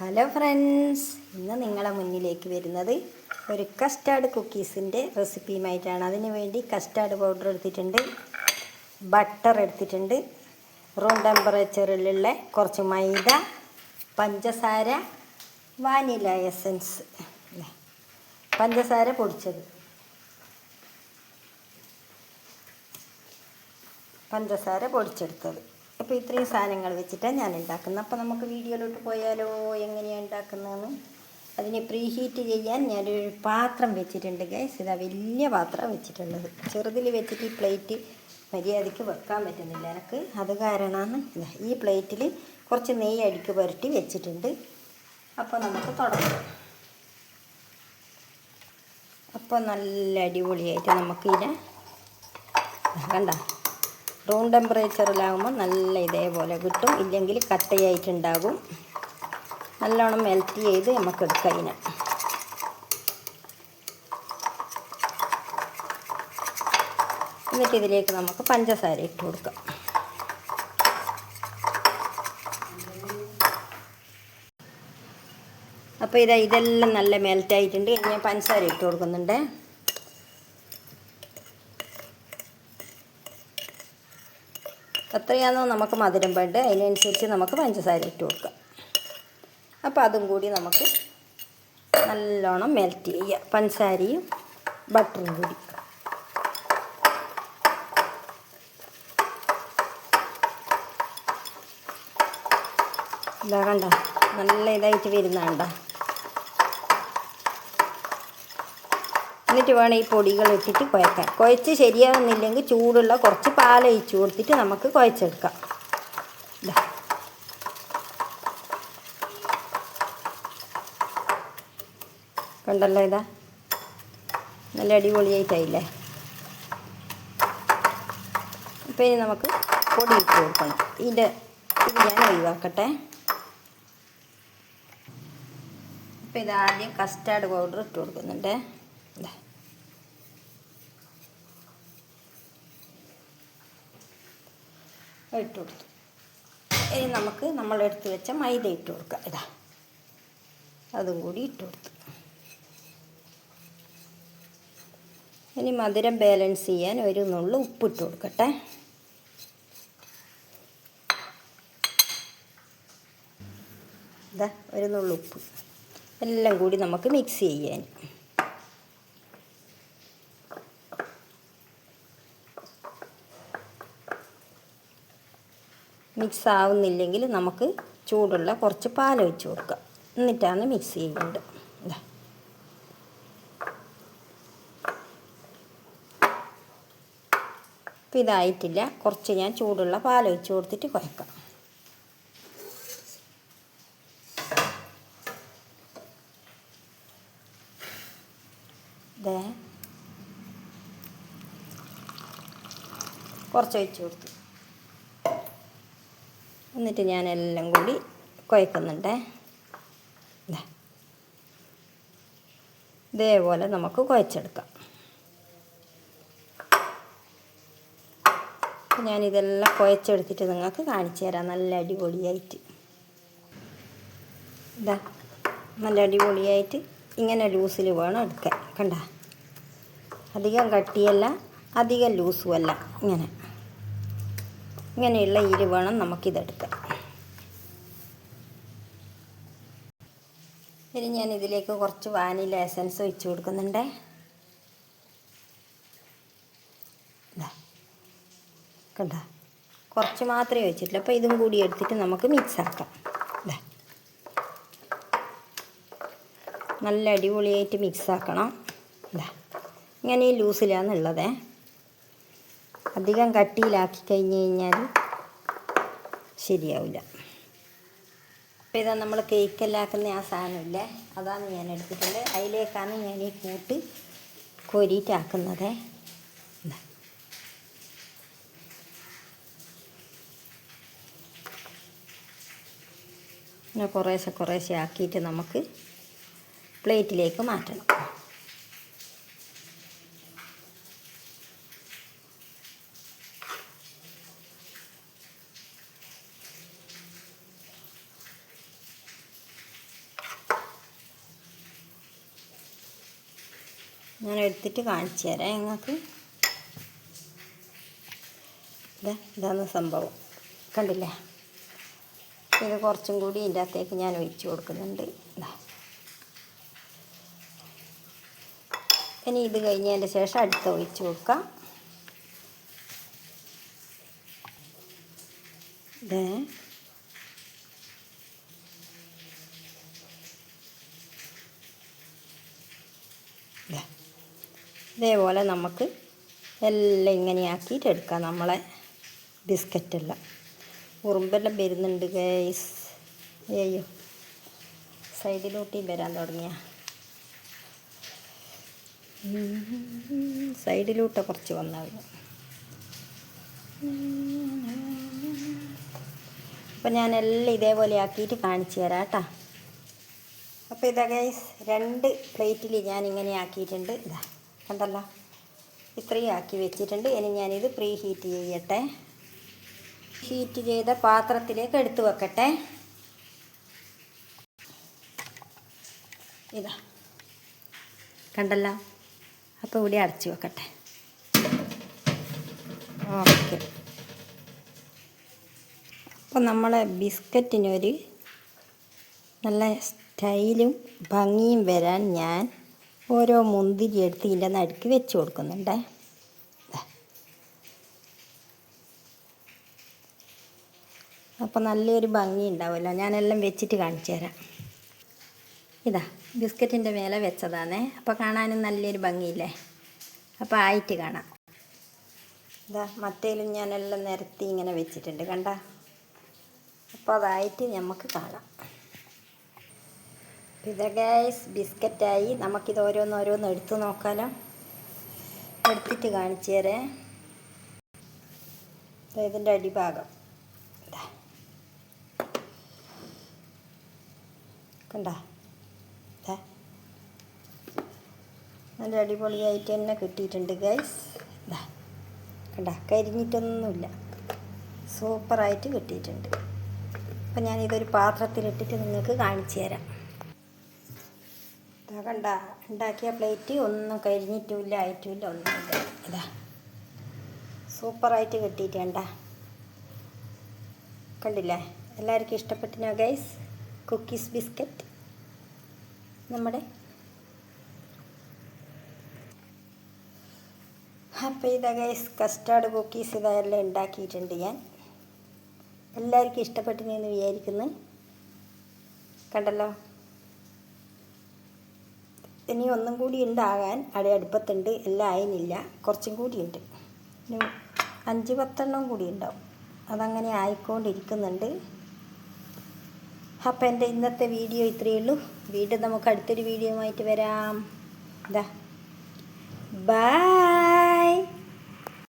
Hello friends, ഇന്ന് നിങ്ങളെ മുന്നിലേക്ക് വരുന്നത് ഒരു കസ്റ്റാർഡ് കുക്കീസിൻ്റെ റെസിപ്പിയുമായിട്ടാണ്. അതിന് വേണ്ടി കസ്റ്റാർഡ് പൗഡർ എടുത്തിട്ടുണ്ട്, ബട്ടർ എടുത്തിട്ടുണ്ട്, റൂം ടെമ്പറേച്ചറിലുള്ള കുറച്ച് മൈദ, പഞ്ചസാര, വാനില എസൻസ്, പഞ്ചസാര പൊടിച്ചത്, പഞ്ചസാര പൊടിച്ചെടുത്തത്. അപ്പോൾ ഇത്രയും സാധനങ്ങൾ വെച്ചിട്ടാണ് ഞാൻ ഉണ്ടാക്കുന്നത്. അപ്പോൾ നമുക്ക് വീഡിയോയിലോട്ട് പോയാലോ, എങ്ങനെയാണ് ഉണ്ടാക്കുന്നതെന്ന്. അതിനെ പ്രീ ഹീറ്റ് ചെയ്യാൻ ഞാനൊരു പാത്രം വെച്ചിട്ടുണ്ട് ഗൈസ്. ഇതാ വലിയ പാത്രം വെച്ചിട്ടുള്ളത്. ചെറുതിൽ വെച്ചിട്ട് ഈ പ്ലേറ്റ് മര്യാദയ്ക്ക് വെക്കാൻ പറ്റുന്നില്ല എനിക്ക്. അത് കാരണമാണ് ഈ പ്ലേറ്റിൽ കുറച്ച് നെയ്യ് അടിക്ക് പുരട്ടി വെച്ചിട്ടുണ്ട്. അപ്പോൾ നമുക്ക് തുടങ്ങാം. അപ്പോൾ നല്ല അടിപൊളിയായിട്ട് നമുക്കിതിനെ കണ്ട റൂം ടെമ്പറേച്ചറിലാകുമ്പോൾ നല്ല ഇതേപോലെ കിട്ടും. ഇല്ലെങ്കിൽ കട്ടയായിട്ടുണ്ടാകും. നല്ലോണം മെൽറ്റ് ചെയ്ത് നമുക്ക് എടുക്കാം ഇതിനെ. എന്നിട്ട് ഇതിലേക്ക് നമുക്ക് പഞ്ചസാര ഇട്ട് കൊടുക്കാം. അപ്പോൾ ഇതെല്ലാം നല്ല മെൽറ്റായിട്ടുണ്ട്. ഞാൻ പഞ്ചസാര ഇട്ട് കൊടുക്കുന്നുണ്ട്. എത്രയാണോ നമുക്ക് മധുരം വേണ്ടത് അതിനനുസരിച്ച് നമുക്ക് പഞ്ചസാര ഇട്ട് കൊടുക്കാം. അപ്പോൾ അതും കൂടി നമുക്ക് നല്ലോണം മെൽറ്റ് ചെയ്യുക, പഞ്ചസാരയും ബട്ടറും കൂടി. ഇതാ കണ്ട നല്ല ഇതായിട്ട് വരുന്നുണ്ട. എന്നിട്ട് വേണം ഈ പൊടികൾ ഇട്ടിട്ട് കുഴക്കാൻ. കുഴച്ച് ശരിയാകുന്നില്ലെങ്കിൽ ചൂടുള്ള കുറച്ച് പാലൊഴിച്ച് കൊടുത്തിട്ട് നമുക്ക് കുഴച്ചെടുക്കാം. കണ്ടല്ലോ, ഇതാ നല്ല അടിപൊളിയായിട്ടായില്ലേ. അപ്പോൾ ഇനി നമുക്ക് പൊടി ഇട്ട് കൊടുക്കണം. ഇത് ഞാൻ ഒഴിവാക്കട്ടെ. അപ്പോൾ ഇതാദ്യം കസ്റ്റാർഡ് പൗഡർ ഇട്ട് കൊടുക്കുന്നുണ്ട്. ഇട്ട് കൊടുത്തു. ഇനി നമുക്ക് നമ്മളെടുത്ത് വെച്ച മൈദ ഇട്ട് കൊടുക്കാം. ഇതാ അതും കൂടി ഇട്ട് കൊടുത്തു. ഇനി മധുരം ബാലൻസ് ചെയ്യാൻ ഒരു നുള്ളു ഉപ്പിട്ട് കൊടുക്കട്ടെ. ഇതാ ഒരു നുള്ളു ഉപ്പ്. എല്ലാം കൂടി നമുക്ക് മിക്സ് ചെയ്യാൻ. മിക്സ് ആവുന്നില്ലെങ്കിൽ നമുക്ക് ചൂടുള്ള കുറച്ച് പാൽ ഒഴിച്ച് കൊടുക്കാം. എന്നിട്ടാണ് മിക്സ് ചെയ്യേണ്ടത്. ഇപ്പം ഇതായിട്ടില്ല. കുറച്ച് ഞാൻ ചൂടുള്ള പാൽ ഒഴിച്ച് കൊടുത്തിട്ട് കുഴക്കാം. കുറച്ച് ഒഴിച്ച് കൊടുത്തു. എന്നിട്ട് ഞാൻ എല്ലാം കൂടി കുഴക്കുന്നുണ്ട്. ഇതേപോലെ നമുക്ക് കുഴച്ചെടുക്കാം. ഞാനിതെല്ലാം കുഴച്ചെടുത്തിട്ട് നിങ്ങൾക്ക് കാണിച്ചു തരാം. നല്ല അടിപൊളിയായിട്ട് ഇതാ നല്ല അടിപൊളിയായിട്ട് ഇങ്ങനെ ലൂസിൽ വേണം എടുക്കാൻ. കണ്ട, അധികം കട്ടിയല്ല അധികം ലൂസുമല്ല. ഇങ്ങനെയുള്ള ഇരു വേണം നമുക്കിതെടുക്കാം. ഇനി ഞാൻ ഇതിലേക്ക് കുറച്ച് വാനില എസൻസ് ഒഴിച്ച് കൊടുക്കുന്നുണ്ട്. കണ്ട, കുറച്ച് മാത്രമേ ഒഴിച്ചിട്ടില്ല. അപ്പോൾ ഇതും കൂടി എടുത്തിട്ട് നമുക്ക് മിക്സ് ആക്കാം. നല്ല അടിപൊളിയായിട്ട് മിക്സ് ആക്കണം. ഇങ്ങനെ ഈ ലൂസിലാണുള്ളത്. അധികം കട്ടിയിലാക്കി കഴിഞ്ഞ് കഴിഞ്ഞാൽ ശരിയാവില്ല. അപ്പോൾ ഇതാ നമ്മൾ കേക്കെല്ലാം ആക്കുന്ന ആ സാധനമില്ലേ, അതാണ് ഞാൻ എടുത്തിട്ടുണ്ട്. അതിലേക്കാണ് ഞാൻ ഈ കൂട്ട് കോരിയിട്ടാക്കുന്നത്. പിന്നെ കുറേശ്ശെ ആക്കിയിട്ട് നമുക്ക് പ്ലേറ്റിലേക്ക് മാറ്റണം. ഞാൻ എടുത്തിട്ട് കാണിച്ചു തരാം നിങ്ങൾക്ക്. ഇതാണ് സംഭവം, കണ്ടില്ലേ? ഇത് കുറച്ചും കൂടി ഇതിൻ്റെ അകത്തേക്ക് ഞാൻ ഒഴിച്ചു കൊടുക്കുന്നുണ്ട്. ഇനി ഇത് കഴിഞ്ഞതിൻ്റെ ശേഷം അടുത്ത ഒഴിച്ച് കൊടുക്കാം. ഇതേപോലെ നമുക്ക് എല്ലാം ഇങ്ങനെയാക്കിയിട്ട് എടുക്കാം. നമ്മളെ ബിസ്ക്കറ്റെല്ലാം ഉറുമ്പെല്ലാം വരുന്നുണ്ട് ഗൈസ്. അയ്യോ, സൈഡിലോട്ട് വരാൻ തുടങ്ങിയ സൈഡിലോട്ട് കുറച്ച് വന്നാകും. അപ്പം ഞാനെല്ലാം ഇതേപോലെ ആക്കിയിട്ട് കാണിച്ചു തരാം കേട്ടോ. അപ്പോൾ ഇതാ ഗൈസ്, 2 പ്ലേറ്റിൽ ഞാനിങ്ങനെ ആക്കിയിട്ടുണ്ട്. ഇതാ കണ്ടല്ലോ, ഇത്രയും ആക്കി വെച്ചിട്ടുണ്ട്. ഇനി ഞാനിത് പ്രീ ഹീറ്റ് ചെയ്യട്ടെ. ഹീറ്റ് ചെയ്ത പാത്രത്തിലേക്ക് എടുത്ത് വെക്കട്ടെ. ഇതാ കണ്ടല്ലോ. അപ്പോൾ ഇവിടെ അടച്ച് വെക്കട്ടെ. ഓക്കെ. അപ്പോൾ നമ്മളെ ബിസ്ക്കറ്റിനൊരു നല്ല സ്റ്റൈലും ഭംഗിയും വരാൻ ഞാൻ ഓരോ മുന്തിരി എടുത്ത് ഇതിൻ്റെ നടുക്ക് വെച്ച് കൊടുക്കുന്നുണ്ട്. അപ്പോൾ നല്ലൊരു ഭംഗി ഉണ്ടാവുമല്ലോ. ഞാനെല്ലാം വെച്ചിട്ട് കാണിച്ചു തരാം. ഇതാ ബിസ്ക്കറ്റിൻ്റെ മേലെ വെച്ചതാണേ. അപ്പോൾ കാണാനും നല്ലൊരു ഭംഗിയില്ലേ? അപ്പോൾ ആയിട്ട് കാണാം. ഇതാ മറ്റേലും ഞാനെല്ലാം നിരത്തി ഇങ്ങനെ വെച്ചിട്ടുണ്ട്, കണ്ട? അപ്പോൾ അതായിട്ട് നമുക്ക് കാണാം. ഇത് ഗൈസ് ബിസ്ക്കറ്റായി. നമുക്കിത് ഓരോന്നോരോന്ന് എടുത്ത് നോക്കാമല്ലോ. എടുത്തിട്ട് കാണിച്ചു തരാം. ഇതിൻ്റെ അടിഭാഗം കണ്ട, നല്ല അടിപൊളിയായിട്ട് തന്നെ കിട്ടിയിട്ടുണ്ട് ഗൈസ്. ഇതാ കണ്ട, കരിഞ്ഞിട്ടൊന്നുമില്ല, സൂപ്പറായിട്ട് കിട്ടിയിട്ടുണ്ട്. അപ്പം ഞാനിതൊരു പാത്രത്തിലിട്ടിട്ട് നിങ്ങൾക്ക് കാണിച്ചു തരാം. ഇതാ കണ്ട, ഉണ്ടാക്കിയ പ്ലേറ്റ് ഒന്നും കരിഞ്ഞിട്ടുമില്ല, ആയിട്ടുമില്ല, ഒന്നുമില്ല. ഇതാ സൂപ്പറായിട്ട് കിട്ടിയിട്ട് കണ്ടില്ലേ? എല്ലാവർക്കും ഇഷ്ടപ്പെട്ടിനോ ഗൈസ്? കുക്കീസ് ബിസ്ക്കറ്റ് നമ്മുടെ. അപ്പോൾ ഇതാ ഗൈസ് കസ്റ്റാർഡ് കുക്കീസ് ഇതെല്ലാം ഉണ്ടാക്കിയിട്ടുണ്ട് ഞാൻ. എല്ലാവർക്കും ഇഷ്ടപ്പെട്ടിനെന്ന് വിചാരിക്കുന്നു. കണ്ടല്ലോ. ഇനി ഒന്നും കൂടി ഉണ്ടാകാൻ അടുപ്പത്തുണ്ട്, എല്ലാം ആയിനില്ല, കുറച്ചും കൂടി ഉണ്ട്. 5-10 കൂടി ഉണ്ടാവും. അതങ്ങനെ ആയിക്കൊണ്ടിരിക്കുന്നുണ്ട്. അപ്പം എൻ്റെ ഇന്നത്തെ വീഡിയോ ഇത്രയേ ഉള്ളൂ. വീണ്ടും നമുക്ക് അടുത്തൊരു വീഡിയോ ആയിട്ട് വരാം. ബൈ.